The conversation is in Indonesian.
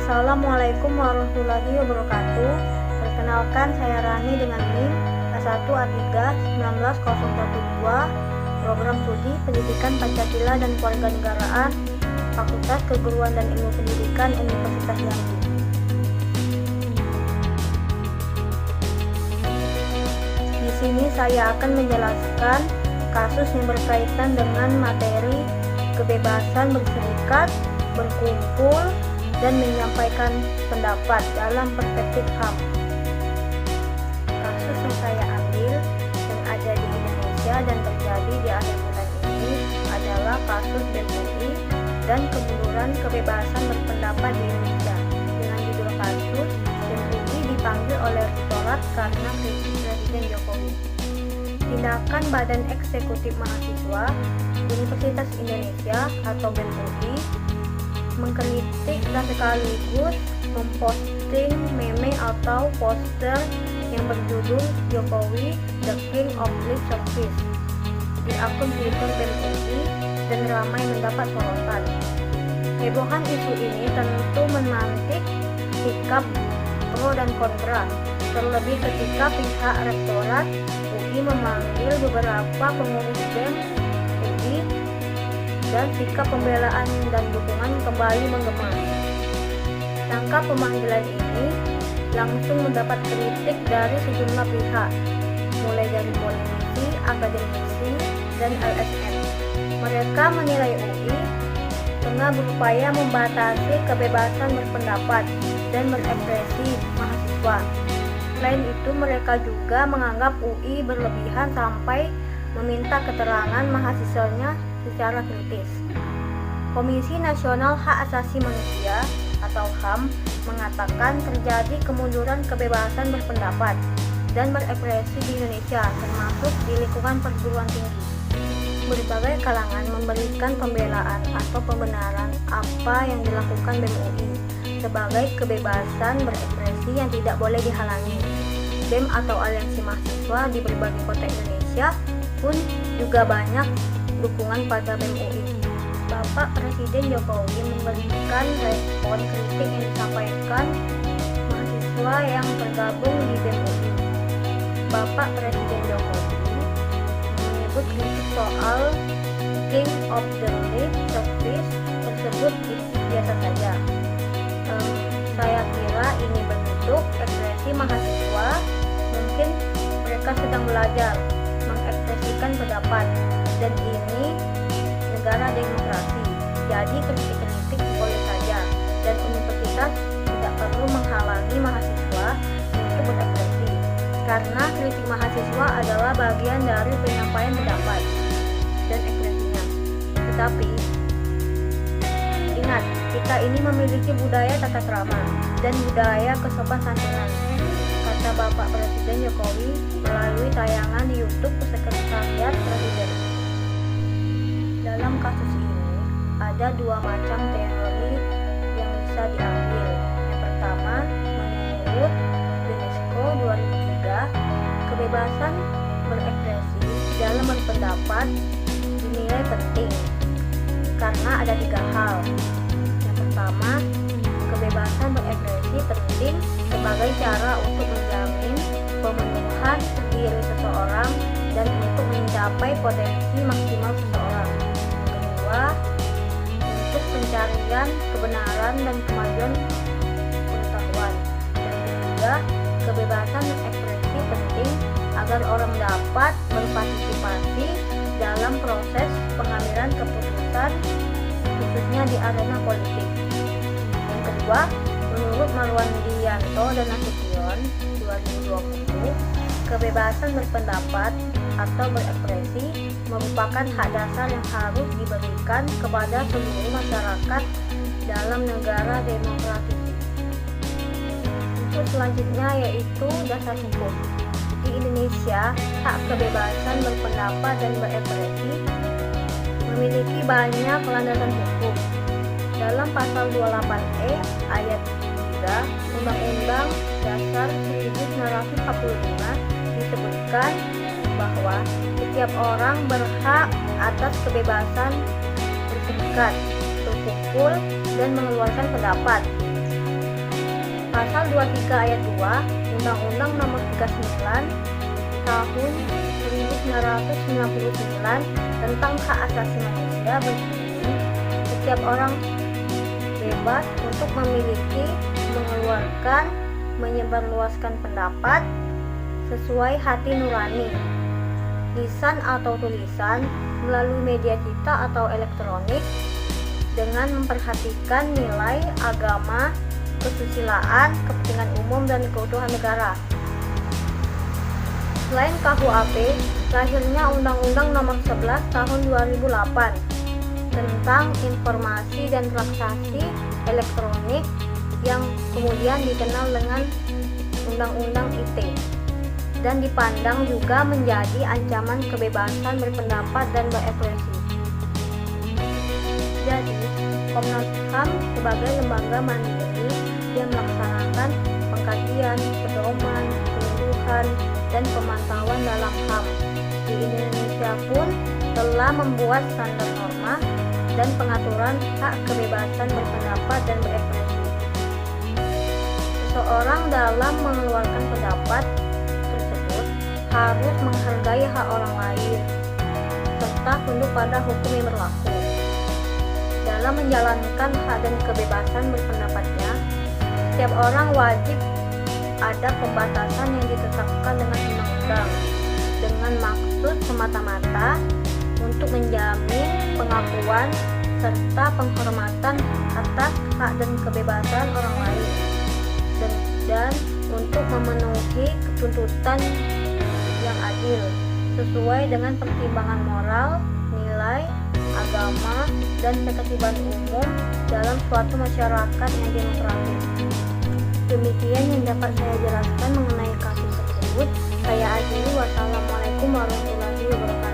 Assalamualaikum warahmatullahi wabarakatuh. Perkenalkan, saya Rani dengan NIM A1A3-19012, Program Studi Pendidikan Pancasila dan Kewarganegaraan, Fakultas Keguruan dan Ilmu Pendidikan Universitas Jambi. Di sini saya akan menjelaskan kasus yang berkaitan dengan materi kebebasan berserikat, berkumpul, dan menyampaikan pendapat dalam perspektif HAM. Kasus yang saya ambil yang ada di Indonesia dan terjadi di akhir bulan ini adalah kasus BEM UI dan kemunduran kebebasan berpendapat di Indonesia. Dengan judul kasus, BEM UI dipanggil oleh Rektorat karena kritik Presiden Jokowi. Tindakan Badan Eksekutif Mahasiswa Universitas Indonesia atau BEM UI mengkritik dan sekaligus memposting meme atau poster yang berjudul Jokowi The King of Lip Service di akun Twitter BEM UI dan ramai mendapat sorotan. Hebohan isu ini tentu memantik sikap pro dan kontra, terlebih ketika pihak Rektorat UI memanggil beberapa pengurus BEM UI dan sikap pembelaan dan dukungan kembali menggema. Langkah pemanggilan ini langsung mendapat kritik dari sejumlah pihak, mulai dari politisi, akademisi, dan LSM. Mereka menilai UI tengah berupaya membatasi kebebasan berpendapat dan berekspresi mahasiswa. Selain itu, mereka juga menganggap UI berlebihan sampai meminta keterangan mahasiswanya secara kritis. Komisi Nasional Hak Asasi Manusia atau HAM mengatakan terjadi kemunduran kebebasan berpendapat dan berekspresi di Indonesia, termasuk di lingkungan perguruan tinggi. Berbagai kalangan memberikan pembelaan atau pembenaran apa yang dilakukan BEM UI sebagai kebebasan berekspresi yang tidak boleh dihalangi. BEM atau aliansi mahasiswa di berbagai kota Indonesia pun juga banyak dukungan pada BEM UI. Bapak Presiden Jokowi memberikan respon kritik yang disampaikan mahasiswa yang tergabung di BEM UI. Bapak Presiden Jokowi menyebut kritik soal King of the Lip Service tersebut biasa saja. Saya kira ini bentuk ekspresi mahasiswa, mungkin mereka sedang belajar mengekspresikan pendapat, dan ini negara demokrasi, jadi kritik-kritik boleh saja, dan universitas tidak perlu menghalangi mahasiswa untuk berekspresi, karena kritik mahasiswa adalah bagian dari penyampaian pendapat dan ekspresinya. Tetapi ingat, kita ini memiliki budaya tata krama dan budaya kesopan santunan, kata Bapak Presiden Jokowi melalui tayangan di YouTube Sekretariat Presiden. Dalam kasus ini ada dua macam teori yang bisa diambil. Yang pertama, menurut UNESCO 2003, kebebasan berekspresi dalam berpendapat dinilai penting karena ada tiga hal. Yang pertama, kebebasan berekspresi penting sebagai cara untuk menjamin pemenuhan diri seseorang dan untuk mencapai potensi maksimal seseorang. Yang kedua, untuk pencarian kebenaran dan kemajuan pengetahuan. Dan ketiga, kebebasan ekspresi penting agar orang dapat berpartisipasi dalam proses pengambilan keputusan, khususnya di arena politik. Yang kedua, menurut Marwandiyanto dan Nasution 2020, kebebasan berpendapat atau berekspresi merupakan hak dasar yang harus diberikan kepada seluruh masyarakat dalam negara demokratis. Untuk selanjutnya yaitu dasar hukum. Di Indonesia, hak kebebasan berpendapat dan berekspresi memiliki banyak landasan hukum. Dalam pasal 28E ayat 3 Undang-Undang Dasar 1945 disebutkan bahwa setiap orang berhak atas kebebasan berserikat, berkumpul, dan mengeluarkan pendapat. Pasal 23 ayat 2 Undang-Undang Nomor 39 Tahun 1999 tentang Hak Asasi Manusia berbunyi, setiap orang bebas untuk memiliki, mengeluarkan, menyebarluaskan pendapat sesuai hati nurani, lisan atau tulisan, melalui media cetak atau elektronik, dengan memperhatikan nilai agama, kesusilaan, kepentingan umum, dan keutuhan negara. Selain KUHP, lahirnya Undang-Undang Nomor 11 Tahun 2008 tentang Informasi dan Transaksi Elektronik yang kemudian dikenal dengan Undang-Undang ITE dan dipandang juga menjadi ancaman kebebasan berpendapat dan berekspresi. Jadi, Komnas HAM sebagai lembaga mandiri yang melaksanakan pengkajian, pedoman, penyuluhan, dan pemantauan dalam HAM di Indonesia pun telah membuat standar norma dan pengaturan hak kebebasan berpendapat dan berekspresi. Seseorang dalam mengeluarkan pendapat tersebut harus menghargai hak orang lain serta tunduk pada hukum yang berlaku. Dalam menjalankan hak dan kebebasan berpendapatnya, setiap orang wajib ada pembatasan yang ditetapkan dengan undang-undang dengan maksud semata-mata untuk menjamin pengakuan serta penghormatan atas hak dan kebebasan orang lain dan untuk memenuhi tuntutan yang adil sesuai dengan pertimbangan moral, nilai, agama, dan ketertiban umum dalam suatu masyarakat yang demokratis. Demikian yang dapat saya jelaskan mengenai kasus tersebut. Saya akhiri. Wassalamualaikum warahmatullahi wabarakatuh.